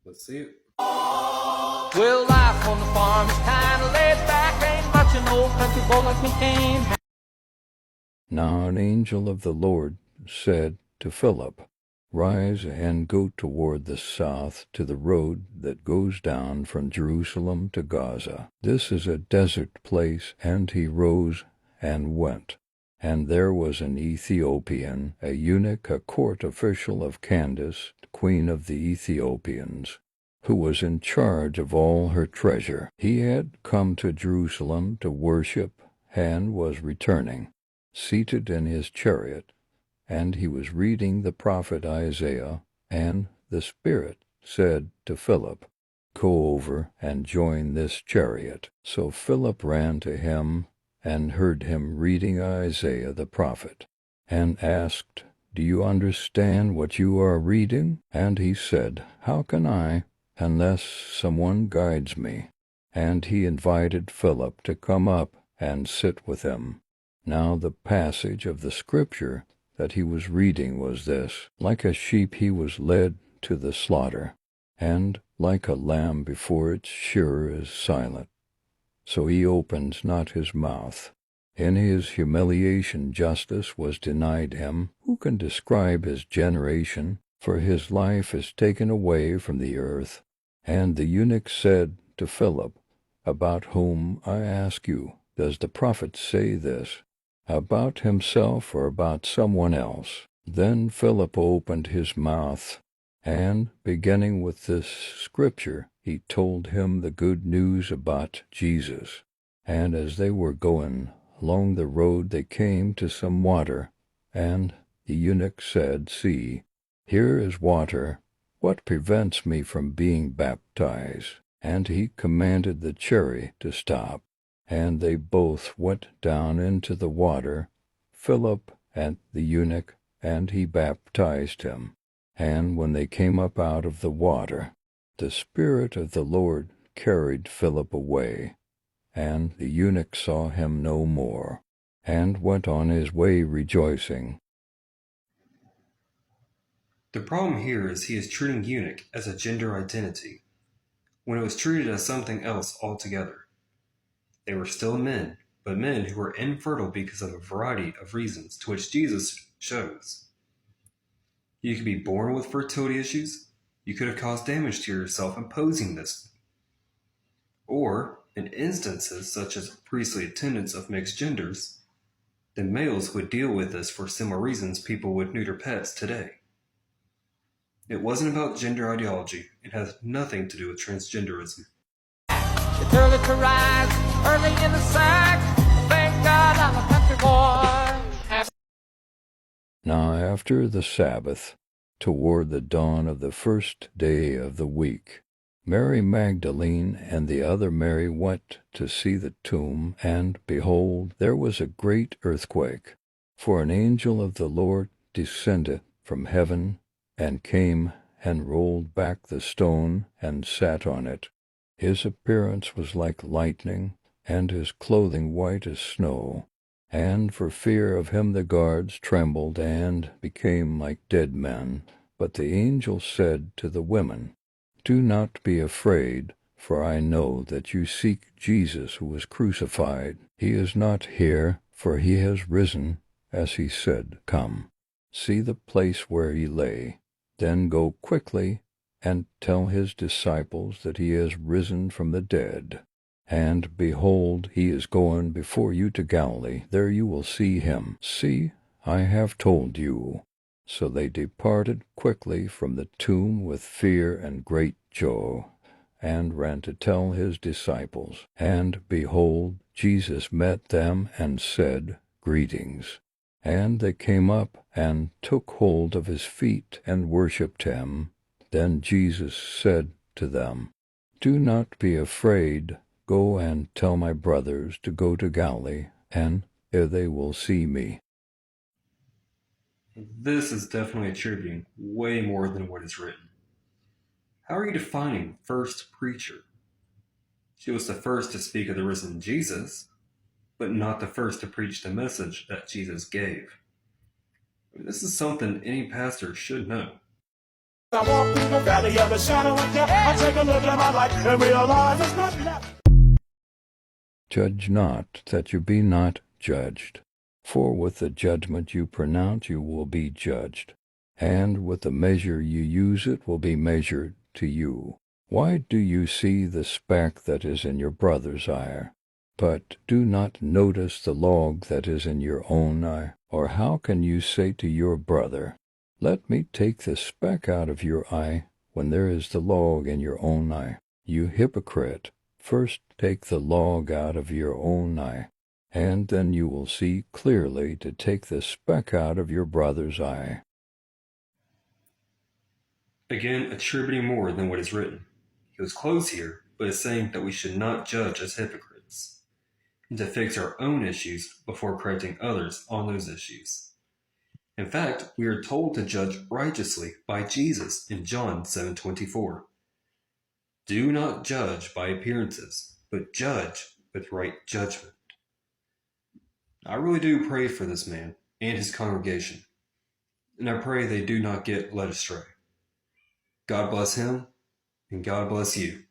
Let's see it. Well, life on the farm is kind of laid back. Ain't much an old country boy like me can. Now an angel of the Lord said to Philip, Rise and go toward the south to the road that goes down from Jerusalem to Gaza. This is a desert place. And he rose and went. And there was an Ethiopian, a eunuch, a court official of Candace, queen of the Ethiopians, who was in charge of all her treasure. He had come to Jerusalem to worship and was returning, seated in his chariot, and he was reading the prophet Isaiah, and the Spirit said to Philip, Go over and join this chariot. So Philip ran to him and heard him reading Isaiah the prophet, and asked, Do you understand what you are reading? And he said, How can I, unless someone guides me? And he invited Philip to come up and sit with him. Now the passage of the scripture that he was reading was this: Like a sheep he was led to the slaughter, and like a lamb before its shearer is silent, so he opens not his mouth. In his humiliation justice was denied him. Who can describe his generation? For his life is taken away from the earth. And the eunuch said to Philip, About whom, I ask you, does the prophet say this? About himself or about someone else? Then Philip opened his mouth, and, beginning with this scripture, he told him the good news about Jesus. And as they were going along the road, they came to some water, and the eunuch said, See, here is water. What prevents me from being baptized? And he commanded the chariot to stop. And they both went down into the water, Philip and the eunuch, and he baptized him. And when they came up out of the water, the Spirit of the Lord carried Philip away, and the eunuch saw him no more, and went on his way rejoicing. The problem here is he is treating eunuch as a gender identity, when it was treated as something else altogether. They were still men, but men who were infertile because of a variety of reasons to which Jesus shows. You could be born with fertility issues. You could have caused damage to yourself imposing this. Or, in instances such as priestly attendants of mixed genders, then males would deal with this for similar reasons people would neuter pets today. It wasn't about gender ideology. It has nothing to do with transgenderism. It's early to rise, early in the sack. Thank God I'm a country boy. Now after the Sabbath, toward the dawn of the first day of the week, Mary Magdalene and the other Mary went to see the tomb, and behold, there was a great earthquake. For an angel of the Lord descended from heaven, and came and rolled back the stone, and sat on it. His appearance was like lightning, and his clothing white as snow. And for fear of him the guards trembled and became like dead men. But the angel said to the women, Do not be afraid, for I know that you seek Jesus who was crucified. He is not here, for he has risen, as he said. Come, see the place where he lay. Then go quickly and tell his disciples that he has risen from the dead. And behold, he is going before you to Galilee. There you will see him. See, I have told you. So they departed quickly from the tomb with fear and great joy, and ran to tell his disciples. And behold, Jesus met them and said, Greetings. And they came up and took hold of his feet and worshipped him. Then Jesus said to them, Do not be afraid. Go and tell my brothers to go to Galilee, and there they will see me. This is definitely attributing way more than what is written. How are you defining first preacher? She was the first to speak of the risen Jesus, but not the first to preach the message that Jesus gave. This is something any pastor should know. I walk through the valley of the shadow of death. I take a look at my life and realize there's nothing left. Judge not, that you be not judged. For with the judgment you pronounce you will be judged, and with the measure you use it will be measured to you. Why do you see the speck that is in your brother's eye, but do not notice the log that is in your own eye? Or how can you say to your brother, let me take the speck out of your eye, when there is the log in your own eye? You hypocrite, first take the log out of your own eye, and then you will see clearly to take the speck out of your brother's eye. Again, attributing more than what is written. He was close here, but is saying that we should not judge as hypocrites, and to fix our own issues before correcting others on those issues. In fact, we are told to judge righteously by Jesus in John 7:24. Do not judge by appearances, but judge with right judgment. I really do pray for this man and his congregation, and I pray they do not get led astray. God bless him, and God bless you.